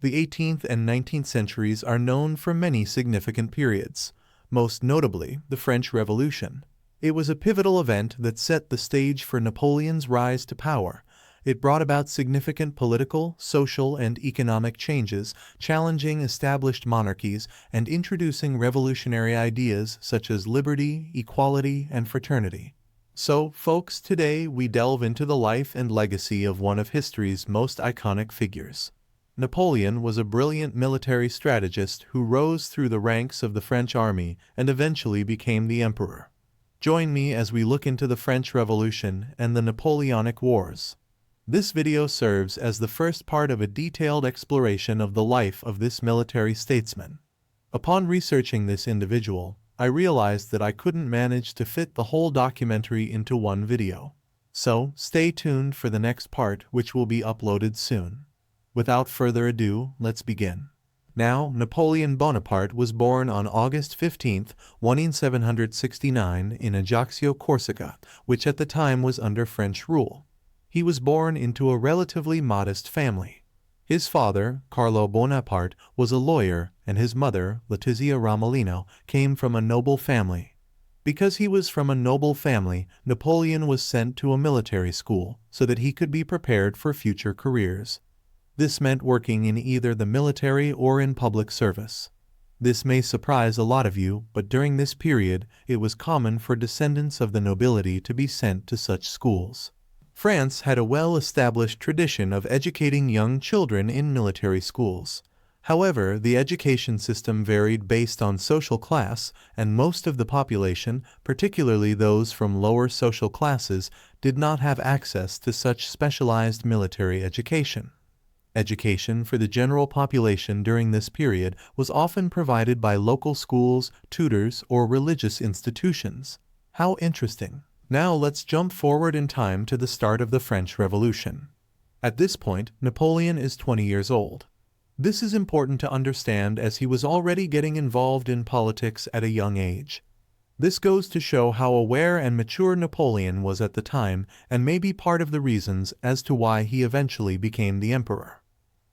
The 18th and 19th centuries are known for many significant periods, most notably the French Revolution. It was a pivotal event that set the stage for Napoleon's rise to power. It brought about significant political, social, and economic changes, challenging established monarchies and introducing revolutionary ideas such as liberty, equality, and fraternity. So, folks, today we delve into the life and legacy of one of history's most iconic figures. Napoleon was a brilliant military strategist who rose through the ranks of the French army and eventually became the emperor. Join me as we look into the French Revolution and the Napoleonic Wars. This video serves as the first part of a detailed exploration of the life of this military statesman. Upon researching this individual, I realized that I couldn't manage to fit the whole documentary into one video. So, stay tuned for the next part, which will be uploaded soon. Without further ado, let's begin. Now, Napoleon Bonaparte was born on August 15, 1769 in Ajaccio, Corsica, which at the time was under French rule. He was born into a relatively modest family. His father, Carlo Bonaparte, was a lawyer, and his mother, Letizia Romolino, came from a noble family. Because he was from a noble family, Napoleon was sent to a military school so that he could be prepared for future careers. This meant working in either the military or in public service. This may surprise a lot of you, but during this period, it was common for descendants of the nobility to be sent to such schools. France had a well-established tradition of educating young children in military schools. However, the education system varied based on social class, and most of the population, particularly those from lower social classes, did not have access to such specialized military education. Education for the general population during this period was often provided by local schools, tutors, or religious institutions. How interesting! Now let's jump forward in time to the start of the French Revolution. At this point, Napoleon is 20 years old. This is important to understand as he was already getting involved in politics at a young age. This goes to show how aware and mature Napoleon was at the time and may be part of the reasons as to why he eventually became the emperor.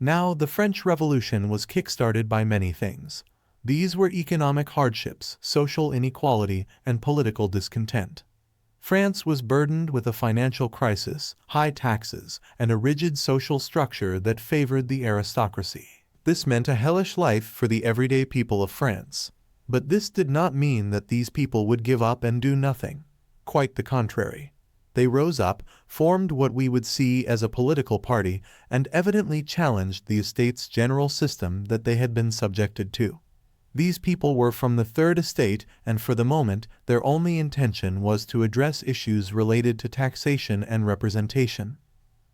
Now, the French Revolution was kick-started by many things. These were economic hardships, social inequality, and political discontent. France was burdened with a financial crisis, high taxes, and a rigid social structure that favored the aristocracy. This meant a hellish life for the everyday people of France. But this did not mean that these people would give up and do nothing. Quite the contrary. They rose up, formed what we would see as a political party, and evidently challenged the Estates General system that they had been subjected to. These people were from the Third Estate, and for the moment, their only intention was to address issues related to taxation and representation.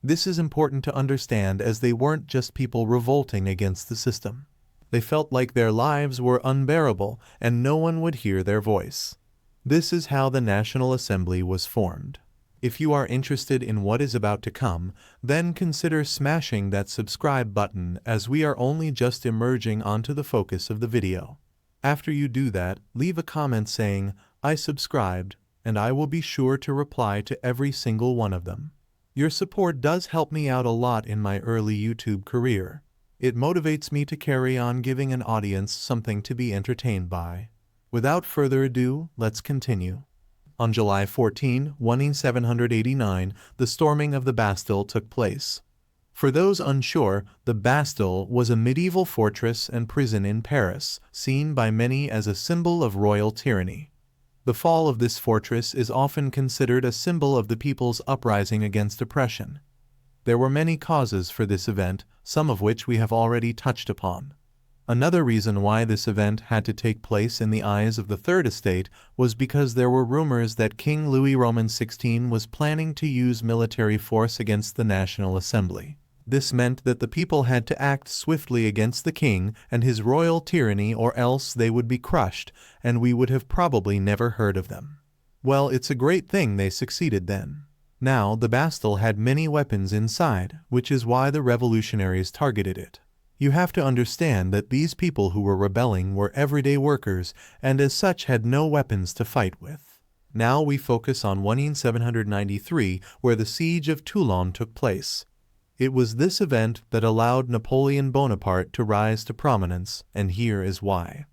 This is important to understand as they weren't just people revolting against the system. They felt like their lives were unbearable and no one would hear their voice. This is how the National Assembly was formed. If you are interested in what is about to come, then consider smashing that subscribe button as we are only just emerging onto the focus of the video. After you do that, leave a comment saying, "I subscribed," and I will be sure to reply to every single one of them. Your support does help me out a lot in my early YouTube career. It motivates me to carry on giving an audience something to be entertained by. Without further ado, let's continue. On July 14, 1789, the storming of the Bastille took place. For those unsure, the Bastille was a medieval fortress and prison in Paris, seen by many as a symbol of royal tyranny. The fall of this fortress is often considered a symbol of the people's uprising against oppression. There were many causes for this event, some of which we have already touched upon. Another reason why this event had to take place in the eyes of the Third Estate was because there were rumors that King Louis Roman XVI was planning to use military force against the National Assembly. This meant that the people had to act swiftly against the king and his royal tyranny, or else they would be crushed, and we would have probably never heard of them. Well, it's a great thing they succeeded then. Now, the Bastille had many weapons inside, which is why the revolutionaries targeted it. You have to understand that these people who were rebelling were everyday workers and as such had no weapons to fight with. Now we focus on 1793, where the siege of Toulon took place. It was this event that allowed Napoleon Bonaparte to rise to prominence, and here is why.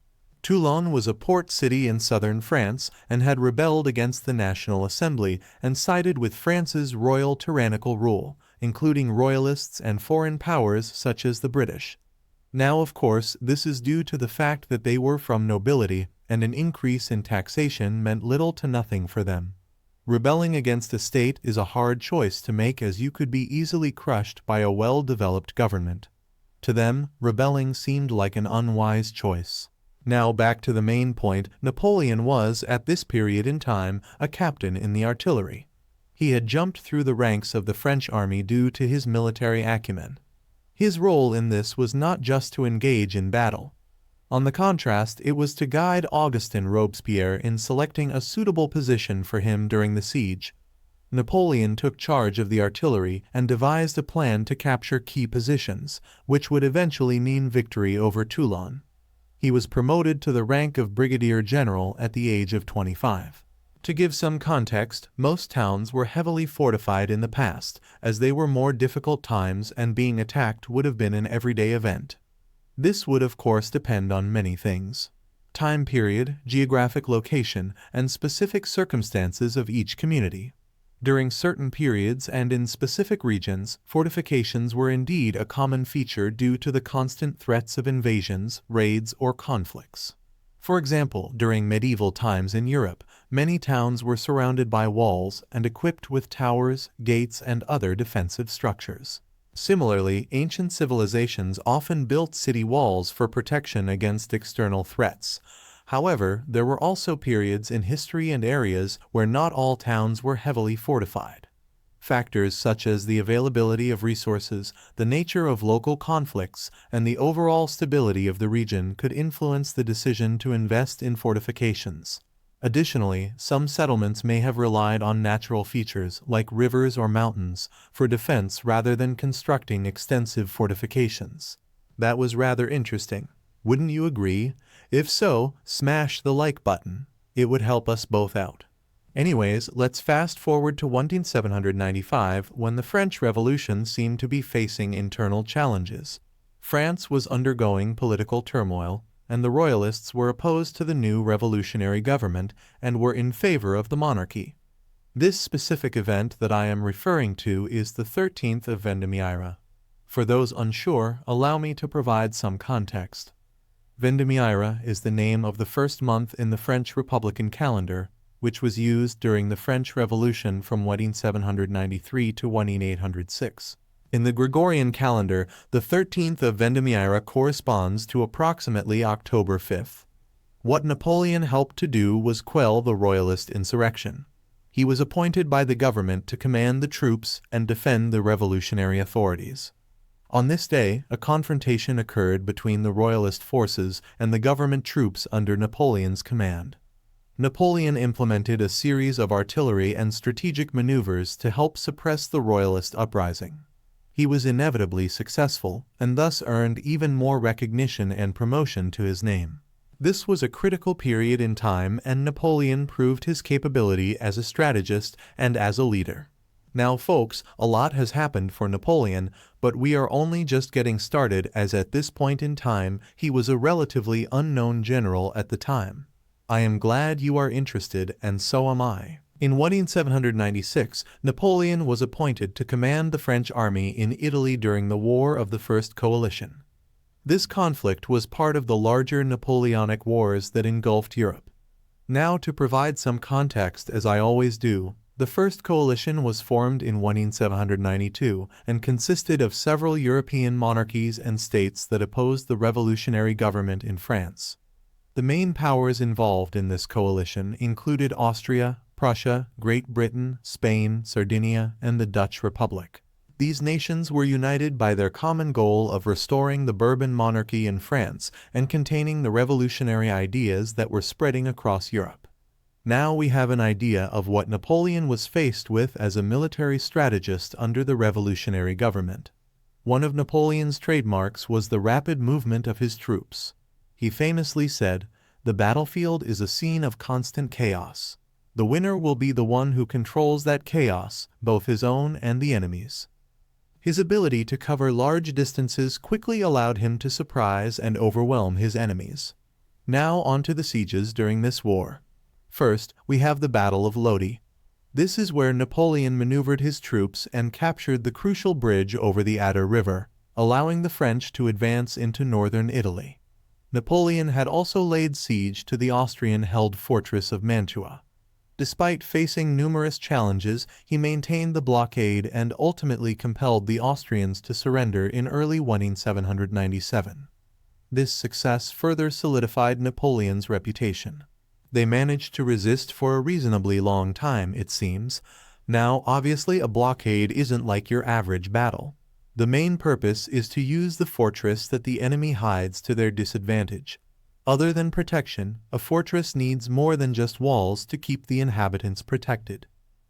Toulon was a port city in southern France and had rebelled against the National Assembly and sided with France's royal tyrannical rule, including royalists and foreign powers such as the British. Now, of course, this is due to the fact that they were from nobility, and an increase in taxation meant little to nothing for them. Rebelling against a state is a hard choice to make, as you could be easily crushed by a well-developed government. To them, rebelling seemed like an unwise choice. Now back to the main point. Napoleon was, at this period in time, a captain in the artillery. He had jumped through the ranks of the French army due to his military acumen. His role in this was not just to engage in battle. On the contrast, it was to guide Augustin Robespierre in selecting a suitable position for him during the siege. Napoleon took charge of the artillery and devised a plan to capture key positions, which would eventually mean victory over Toulon. He was promoted to the rank of brigadier general at the age of 25. To give some context, most towns were heavily fortified in the past, as they were more difficult times and being attacked would have been an everyday event. This would of course depend on many things: time period, geographic location, and specific circumstances of each community. During certain periods and in specific regions, fortifications were indeed a common feature due to the constant threats of invasions, raids, or conflicts. For example, during medieval times in Europe, many towns were surrounded by walls and equipped with towers, gates, and other defensive structures. Similarly, ancient civilizations often built city walls for protection against external threats. However, there were also periods in history and areas where not all towns were heavily fortified. Factors such as the availability of resources, the nature of local conflicts, and the overall stability of the region could influence the decision to invest in fortifications. Additionally, some settlements may have relied on natural features, like rivers or mountains, for defense rather than constructing extensive fortifications. That was rather interesting. Wouldn't you agree? If so, smash the like button. It would help us both out. Anyways, let's fast forward to 1795, when the French Revolution seemed to be facing internal challenges. France was undergoing political turmoil, and the Royalists were opposed to the new revolutionary government and were in favor of the monarchy. This specific event that I am referring to is the 13th of Vendémiaire. For those unsure, allow me to provide some context. Vendémiaire is the name of the first month in the French Republican calendar, which was used during the French Revolution from 1793 to 1806. In the Gregorian calendar, the 13th of Vendémiaire corresponds to approximately October 5th. What Napoleon helped to do was quell the Royalist insurrection. He was appointed by the government to command the troops and defend the revolutionary authorities. On this day, a confrontation occurred between the Royalist forces and the government troops under Napoleon's command. Napoleon implemented a series of artillery and strategic maneuvers to help suppress the Royalist uprising. He was inevitably successful, and thus earned even more recognition and promotion to his name. This was a critical period in time, and Napoleon proved his capability as a strategist and as a leader. Now folks, a lot has happened for Napoleon, but we are only just getting started, as at this point in time, he was a relatively unknown general at the time. I am glad you are interested, and so am I. In 1796, Napoleon was appointed to command the French army in Italy during the War of the First Coalition. This conflict was part of the larger Napoleonic Wars that engulfed Europe. Now, to provide some context, as I always do, the First Coalition was formed in 1792 and consisted of several European monarchies and states that opposed the revolutionary government in France. The main powers involved in this coalition included Austria, Prussia, Great Britain, Spain, Sardinia, and the Dutch Republic. These nations were united by their common goal of restoring the Bourbon monarchy in France and containing the revolutionary ideas that were spreading across Europe. Now we have an idea of what Napoleon was faced with as a military strategist under the revolutionary government. One of Napoleon's trademarks was the rapid movement of his troops. He famously said, "The battlefield is a scene of constant chaos. The winner will be the one who controls that chaos, both his own and the enemy's." His ability to cover large distances quickly allowed him to surprise and overwhelm his enemies. Now on to the sieges during this war. First, we have the Battle of Lodi. This is where Napoleon maneuvered his troops and captured the crucial bridge over the Adda River, allowing the French to advance into northern Italy. Napoleon had also laid siege to the Austrian-held fortress of Mantua. Despite facing numerous challenges, he maintained the blockade and ultimately compelled the Austrians to surrender in early 1797. This success further solidified Napoleon's reputation. They managed to resist for a reasonably long time, it seems. Now, obviously, a blockade isn't like your average battle. The main purpose is to use the fortress that the enemy hides to their disadvantage. Other than protection, a fortress needs more than just walls to keep the inhabitants protected.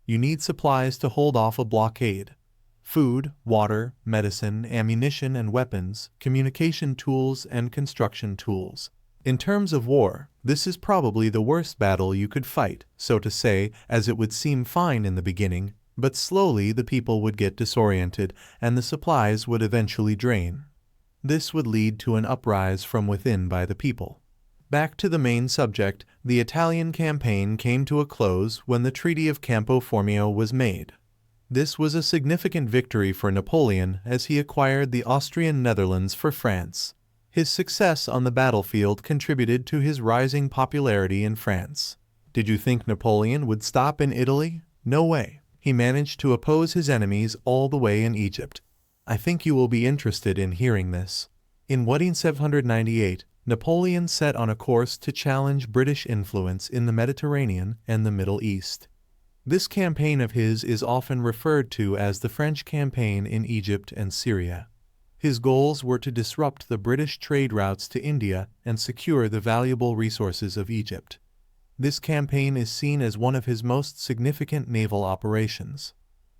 You need supplies to hold off a blockade. Food, water, medicine, ammunition and weapons, communication tools and construction tools. In terms of war, this is probably the worst battle you could fight, so to say, as it would seem fine in the beginning, but slowly the people would get disoriented and the supplies would eventually drain. This would lead to an uprising from within by the people. Back to the main subject, the Italian campaign came to a close when the Treaty of Campo Formio was made. This was a significant victory for Napoleon as he acquired the Austrian Netherlands for France. His success on the battlefield contributed to his rising popularity in France. Did you think Napoleon would stop in Italy? No way. He managed to oppose his enemies all the way in Egypt. I think you will be interested in hearing this. In 1798, Napoleon set on a course to challenge British influence in the Mediterranean and the Middle East. This campaign of his is often referred to as the French campaign in Egypt and Syria. His goals were to disrupt the British trade routes to India and secure the valuable resources of Egypt. This campaign is seen as one of his most significant naval operations.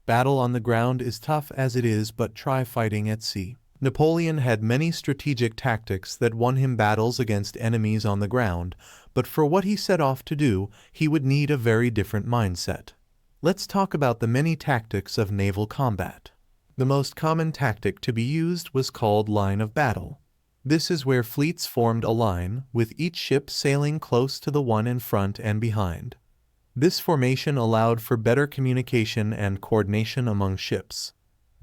Battle on the ground is tough as it is, but try fighting at sea. Napoleon had many strategic tactics that won him battles against enemies on the ground, but for what he set off to do, he would need a very different mindset. Let's talk about the many tactics of naval combat. The most common tactic to be used was called line of battle. This is where fleets formed a line, with each ship sailing close to the one in front and behind. This formation allowed for better communication and coordination among ships.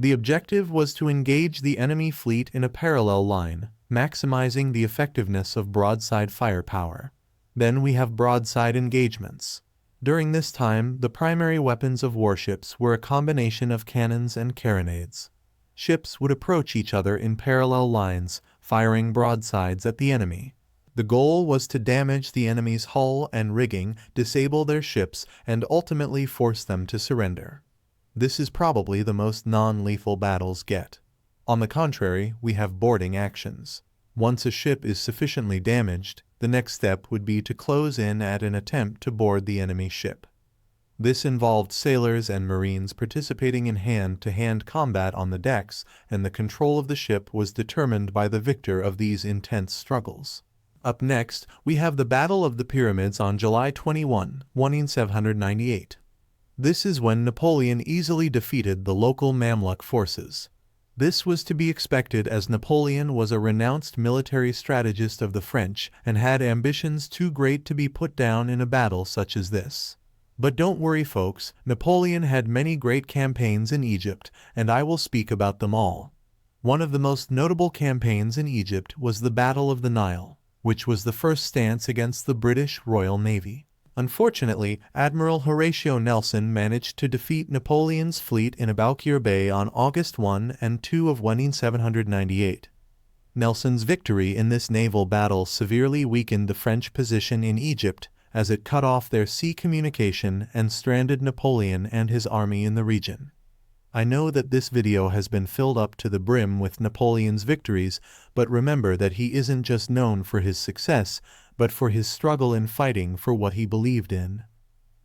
The objective was to engage the enemy fleet in a parallel line, maximizing the effectiveness of broadside firepower. Then we have broadside engagements. During this time, the primary weapons of warships were a combination of cannons and carronades. Ships would approach each other in parallel lines, firing broadsides at the enemy. The goal was to damage the enemy's hull and rigging, disable their ships, and ultimately force them to surrender. This is probably the most non-lethal battles get. On the contrary, we have boarding actions. Once a ship is sufficiently damaged, the next step would be to close in at an attempt to board the enemy ship. This involved sailors and marines participating in hand-to-hand combat on the decks, and the control of the ship was determined by the victor of these intense struggles. Up next, we have the Battle of the Pyramids on July 21, 1798. This is when Napoleon easily defeated the local Mamluk forces. This was to be expected as Napoleon was a renounced military strategist of the French and had ambitions too great to be put down in a battle such as this. But don't worry folks, Napoleon had many great campaigns in Egypt, and I will speak about them all. One of the most notable campaigns in Egypt was the Battle of the Nile, which was the first stance against the British Royal Navy. Unfortunately, Admiral Horatio Nelson managed to defeat Napoleon's fleet in Aboukir Bay on August 1 and 2 of 1798. Nelson's victory in this naval battle severely weakened the French position in Egypt, as it cut off their sea communication and stranded Napoleon and his army in the region. I know that this video has been filled up to the brim with Napoleon's victories, but remember that he isn't just known for his success, but for his struggle in fighting for what he believed in.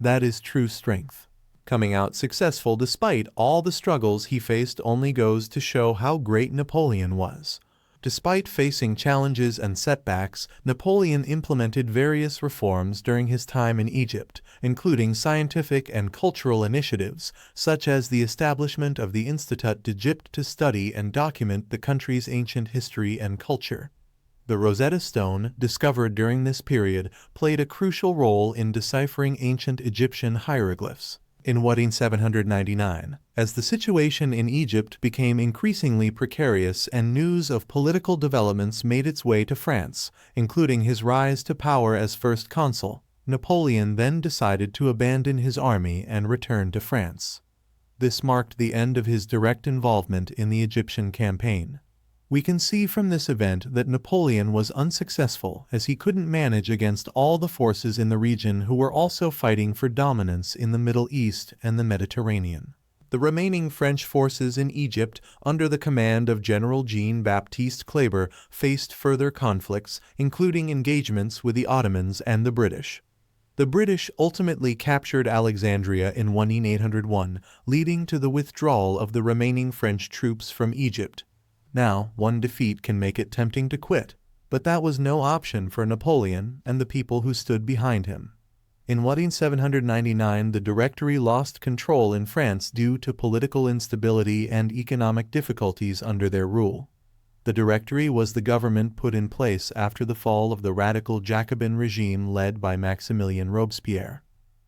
That is true strength. Coming out successful despite all the struggles he faced only goes to show how great Napoleon was. Despite facing challenges and setbacks, Napoleon implemented various reforms during his time in Egypt, including scientific and cultural initiatives, such as the establishment of the Institut d'Egypte to study and document the country's ancient history and culture. The Rosetta Stone, discovered during this period, played a crucial role in deciphering ancient Egyptian hieroglyphs. In 1799, as the situation in Egypt became increasingly precarious and news of political developments made its way to France, including his rise to power as first consul, Napoleon then decided to abandon his army and return to France. This marked the end of his direct involvement in the Egyptian campaign. We can see from this event that Napoleon was unsuccessful as he couldn't manage against all the forces in the region who were also fighting for dominance in the Middle East and the Mediterranean. The remaining French forces in Egypt, under the command of General Jean-Baptiste Kleber, faced further conflicts, including engagements with the Ottomans and the British. The British ultimately captured Alexandria in 1801, leading to the withdrawal of the remaining French troops from Egypt. Now, one defeat can make it tempting to quit, but that was no option for Napoleon and the people who stood behind him. In 1799, the Directory lost control in France due to political instability and economic difficulties under their rule. The Directory was the government put in place after the fall of the radical Jacobin regime led by Maximilien Robespierre.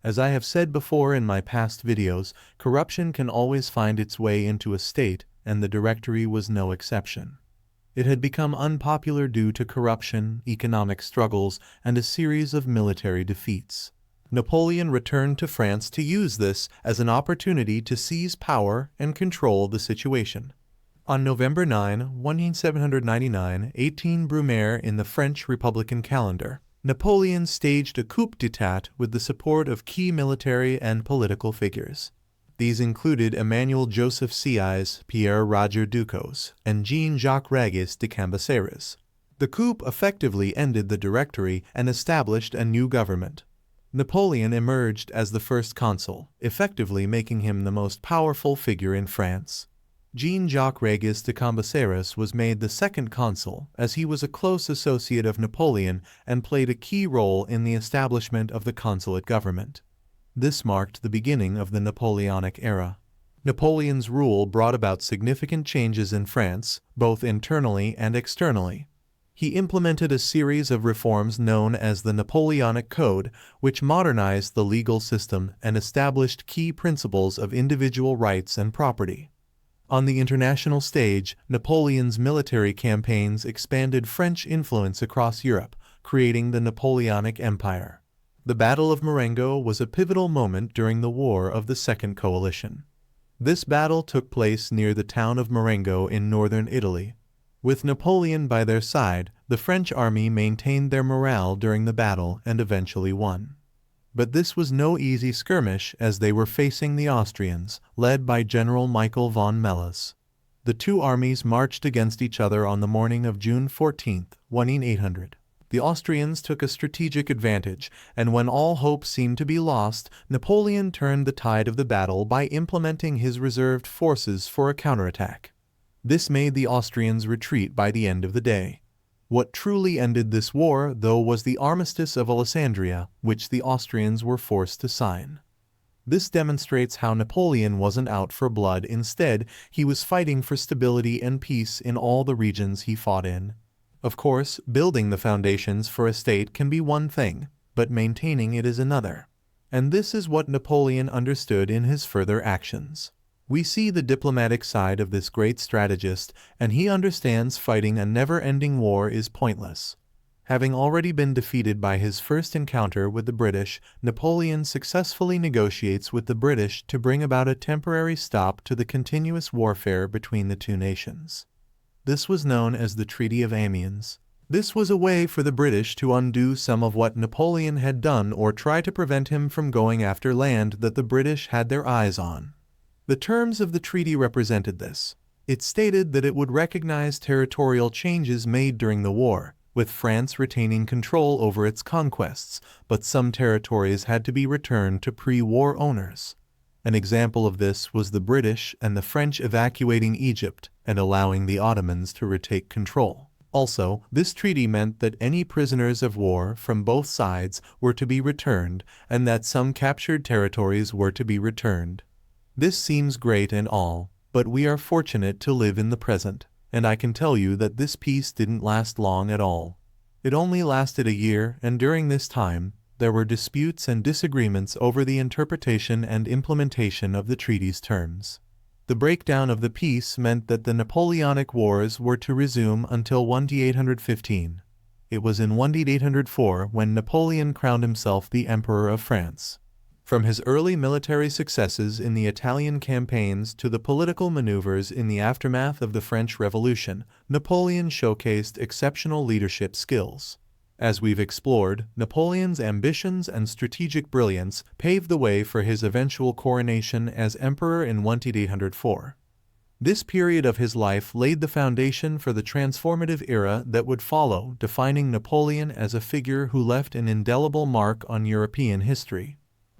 As I have said before in my past videos, corruption can always find its way into a state, and the Directory was no exception. It had become unpopular due to corruption, economic struggles, and a series of military defeats. Napoleon returned to France to use this as an opportunity to seize power and control the situation. On November 9, 1799, 18 Brumaire in the French Republican calendar, Napoleon staged a coup d'état with the support of key military and political figures. These included Emmanuel Joseph Sieyès, Pierre Roger Ducos, and Jean-Jacques Régis de Cambacérès. The coup effectively ended the Directory and established a new government. Napoleon emerged as the first consul, effectively making him the most powerful figure in France. Jean-Jacques Régis de Cambacérès was made the second consul, as he was a close associate of Napoleon and played a key role in the establishment of the consulate government. This marked the beginning of the Napoleonic era. Napoleon's rule brought about significant changes in France, both internally and externally. He implemented a series of reforms known as the Napoleonic Code, which modernized the legal system and established key principles of individual rights and property. On the international stage, Napoleon's military campaigns expanded French influence across Europe, creating the Napoleonic Empire. The Battle of Marengo was a pivotal moment during the War of the Second Coalition. This battle took place near the town of Marengo in northern Italy. With Napoleon by their side, the French army maintained their morale during the battle and eventually won. But this was no easy skirmish as they were facing the Austrians, led by General Michael von Melas. The two armies marched against each other on the morning of June 14, 1800. The Austrians took a strategic advantage, and when all hope seemed to be lost, Napoleon turned the tide of the battle by implementing his reserved forces for a counterattack. This made the Austrians retreat by the end of the day. What truly ended this war, though, was the Armistice of Alessandria, which the Austrians were forced to sign. This demonstrates how Napoleon wasn't out for blood. Instead, he was fighting for stability and peace in all the regions he fought in. Of course, building the foundations for a state can be one thing, but maintaining it is another. And this is what Napoleon understood in his further actions. We see the diplomatic side of this great strategist, and he understands fighting a never-ending war is pointless. Having already been defeated by his first encounter with the British, Napoleon successfully negotiates with the British to bring about a temporary stop to the continuous warfare between the two nations. This was known as the Treaty of Amiens. This was a way for the British to undo some of what Napoleon had done or try to prevent him from going after land that the British had their eyes on. The terms of the treaty represented this. It stated that it would recognize territorial changes made during the war, with France retaining control over its conquests, but some territories had to be returned to pre-war owners. An example of this was the British and the French evacuating Egypt, and allowing the Ottomans to retake control. Also, this treaty meant that any prisoners of war from both sides were to be returned and that some captured territories were to be returned. This seems great and all, but we are fortunate to live in the present, and I can tell you that this peace didn't last long at all. It only lasted a year, and during this time, there were disputes and disagreements over the interpretation and implementation of the treaty's terms. The breakdown of the peace meant that the Napoleonic Wars were to resume until 1815. It was in 1804 when Napoleon crowned himself the Emperor of France. From his early military successes in the Italian campaigns to the political maneuvers in the aftermath of the French Revolution, Napoleon showcased exceptional leadership skills. As we've explored, Napoleon's ambitions and strategic brilliance paved the way for his eventual coronation as emperor in 1804. This period of his life laid the foundation for the transformative era that would follow, defining Napoleon as a figure who left an indelible mark on European history.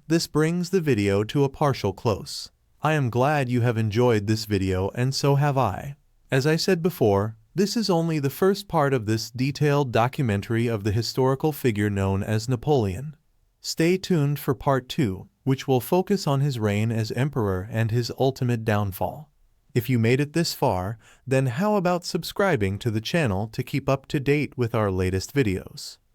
This brings the video to a partial close. I am glad you have enjoyed this video, and so have I. As I said before, this is only the first part of this detailed documentary of the historical figure known as Napoleon. Stay tuned for part 2, which will focus on his reign as emperor and his ultimate downfall. If you made it this far, then how about subscribing to the channel to keep up to date with our latest videos?